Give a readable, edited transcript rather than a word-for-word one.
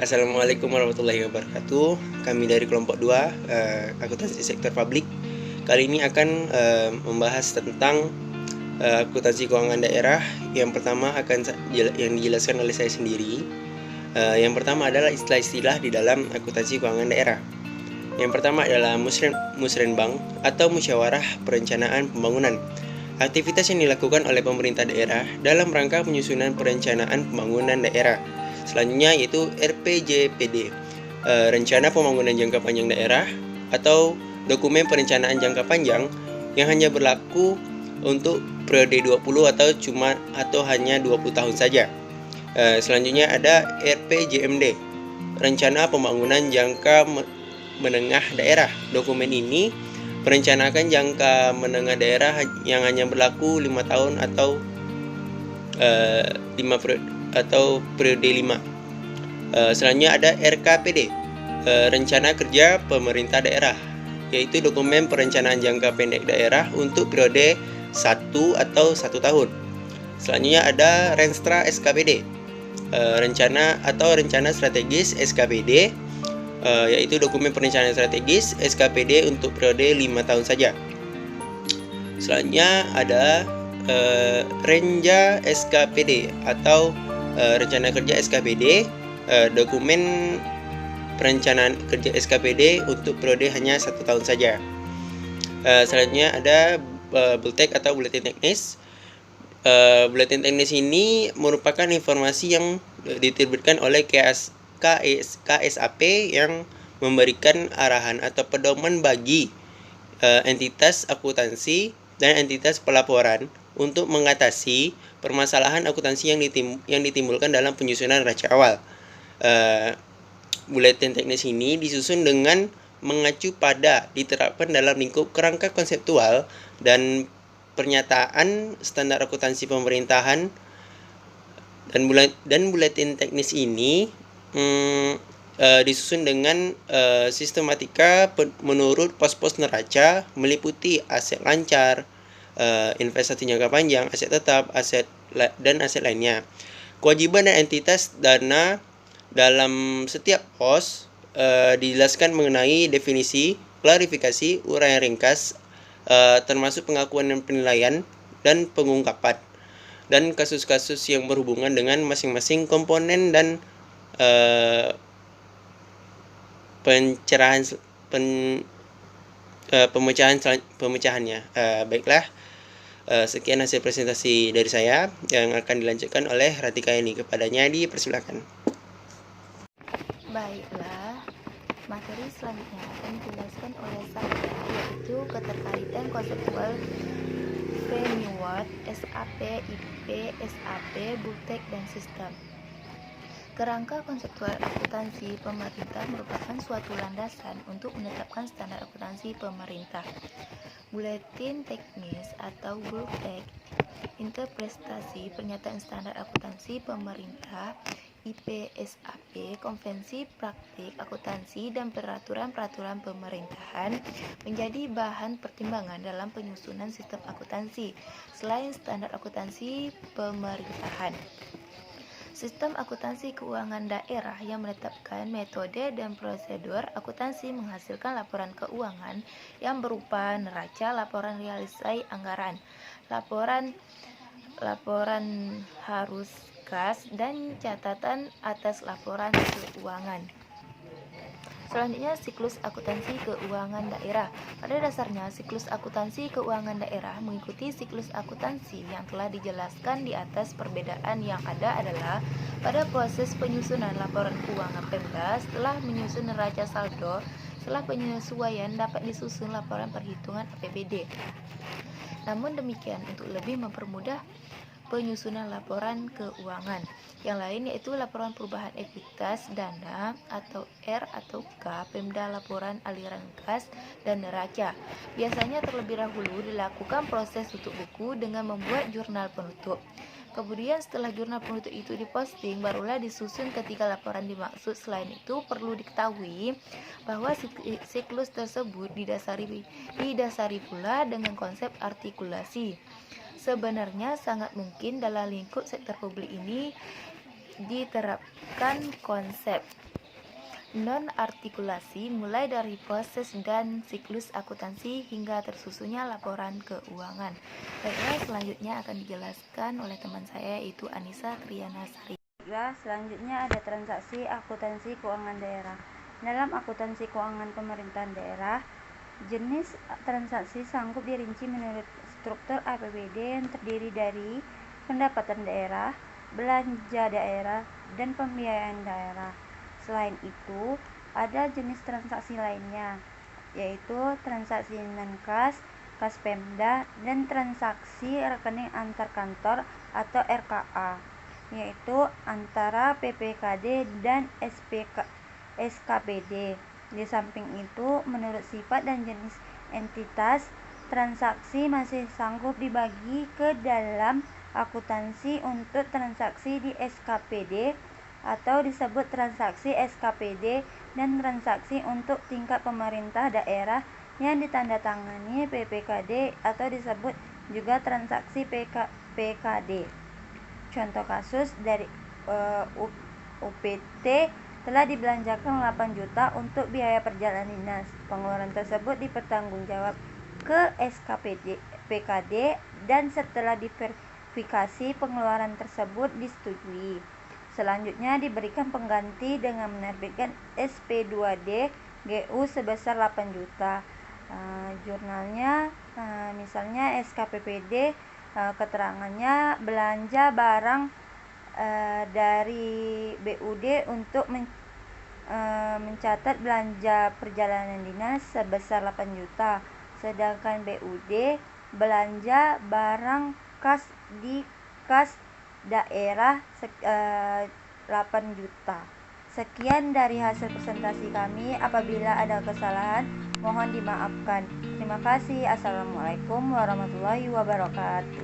Assalamualaikum warahmatullahi wabarakatuh. Kami dari kelompok 2 akuntansi sektor publik. Kali ini akan membahas tentang akuntansi keuangan daerah. Yang pertama yang dijelaskan oleh saya sendiri. Yang pertama adalah istilah-istilah di dalam akuntansi keuangan daerah. Yang pertama adalah musrenbang atau musyawarah perencanaan pembangunan. Aktivitas yang dilakukan oleh pemerintah daerah dalam rangka penyusunan perencanaan pembangunan daerah. Selanjutnya yaitu RPJPD, Rencana Pembangunan Jangka Panjang Daerah atau dokumen perencanaan jangka panjang yang hanya berlaku untuk periode 20 atau hanya 20 tahun saja. Selanjutnya ada RPJMD, Rencana Pembangunan Jangka Menengah Daerah. Dokumen ini merencanakan jangka menengah daerah yang hanya berlaku 5 tahun atau periode 5. Selanjutnya ada RKPD, Rencana Kerja Pemerintah Daerah, yaitu dokumen perencanaan jangka pendek daerah untuk periode 1 atau 1 tahun. Selanjutnya ada Renstra SKPD, Rencana Strategis SKPD, yaitu dokumen perencanaan strategis SKPD untuk periode 5 tahun saja. Selanjutnya ada Renja SKPD atau Rencana Kerja SKPD, dokumen perencanaan kerja SKPD untuk periode hanya 1 tahun saja. Selanjutnya ada Bultek atau Buletin Teknis. Buletin Teknis ini merupakan informasi yang diterbitkan oleh KSAP yang memberikan arahan atau pedoman bagi entitas akuntansi dan entitas pelaporan untuk mengatasi permasalahan akuntansi yang ditimbulkan dalam penyusunan neraca awal. Buletin teknis ini disusun dengan mengacu pada diterapkan dalam lingkup kerangka konseptual dan pernyataan standar akuntansi pemerintahan, dan buletin teknis ini disusun dengan sistematika menurut pos-pos neraca meliputi aset lancar, investasi jangka panjang, aset tetap, dan aset lainnya. Kewajiban dan entitas dana dalam setiap pos dijelaskan mengenai definisi, klarifikasi, uraian ringkas, termasuk pengakuan dan penilaian dan pengungkapan, dan kasus-kasus yang berhubungan dengan masing-masing komponen dan pemecahannya. Baiklah, sekian hasil presentasi dari saya yang akan dilanjutkan oleh Ratika ini. Kepadanya dipersilakan. Baiklah, materi selanjutnya akan dijelaskan oleh saya, yaitu keterkaitan konseptual framework SAP, IP, SAP, Bultek, dan sistem. Kerangka konseptual akuntansi pemerintah merupakan suatu landasan untuk menetapkan standar akuntansi pemerintah. Buletin teknis atau Bultek, interpretasi pernyataan standar akuntansi pemerintah, IP, SAP, konvensi praktik akuntansi, dan peraturan-peraturan pemerintahan menjadi bahan pertimbangan dalam penyusunan sistem akuntansi selain standar akuntansi pemerintahan. Sistem akuntansi keuangan daerah yang menetapkan metode dan prosedur akuntansi menghasilkan laporan keuangan yang berupa neraca, laporan realisasi anggaran, laporan harus kas, dan catatan atas laporan keuangan. Selanjutnya, siklus akuntansi keuangan daerah. Pada dasarnya, siklus akuntansi keuangan daerah mengikuti siklus akuntansi yang telah dijelaskan di atas. Perbedaan yang ada adalah pada proses penyusunan laporan keuangan Pemda, setelah menyusun neraca saldo, setelah penyesuaian dapat disusun laporan perhitungan APBD. Namun demikian, untuk lebih mempermudah penyusunan laporan keuangan yang lain, yaitu laporan perubahan ekuitas dana atau R atau K Pemda, laporan aliran kas dan neraca. Biasanya terlebih dahulu dilakukan proses tutup buku dengan membuat jurnal penutup. Kemudian setelah jurnal penutup itu diposting, barulah disusun ketiga laporan dimaksud. Selain itu, perlu diketahui bahwa siklus tersebut didasari pula dengan konsep artikulasi. Sebenarnya sangat mungkin dalam lingkup sektor publik ini diterapkan konsep non-artikulasi mulai dari proses dan siklus akuntansi hingga tersusunnya laporan keuangan. Baiklah, selanjutnya akan dijelaskan oleh teman saya, yaitu Anissa Triana Sari. Selanjutnya ada transaksi akuntansi keuangan daerah. Dalam akuntansi keuangan pemerintahan daerah, jenis transaksi sanggup dirinci menurut struktur APBD yang terdiri dari pendapatan daerah, belanja daerah, dan pembiayaan daerah. Selain itu, ada jenis transaksi lainnya, yaitu transaksi non-kas, kas Pemda, dan transaksi rekening antar kantor atau RKA, yaitu antara PPKD dan SKPD. Di samping itu, menurut sifat dan jenis entitas, transaksi masih sanggup dibagi ke dalam akuntansi untuk transaksi di SKPD atau disebut transaksi SKPD dan transaksi untuk tingkat pemerintah daerah yang ditandatangani PPKD atau disebut juga transaksi PKD. Contoh kasus dari UPT telah dibelanjakan 8 juta untuk biaya perjalanan dinas. Pengeluaran tersebut dipertanggungjawab ke SKPD PKD dan setelah diverifikasi pengeluaran tersebut disetujui. Selanjutnya diberikan pengganti dengan menerbitkan SP2D GU sebesar 8 juta. Jurnalnya misalnya SKPPD, keterangannya belanja barang dari BUD untuk mencatat belanja perjalanan dinas sebesar 8 juta, sedangkan BUD belanja barang kas di kas daerah 8 juta. Sekian dari hasil presentasi kami. Apabila ada kesalahan, mohon dimaafkan. Terima kasih. Assalamualaikum warahmatullahi wabarakatuh.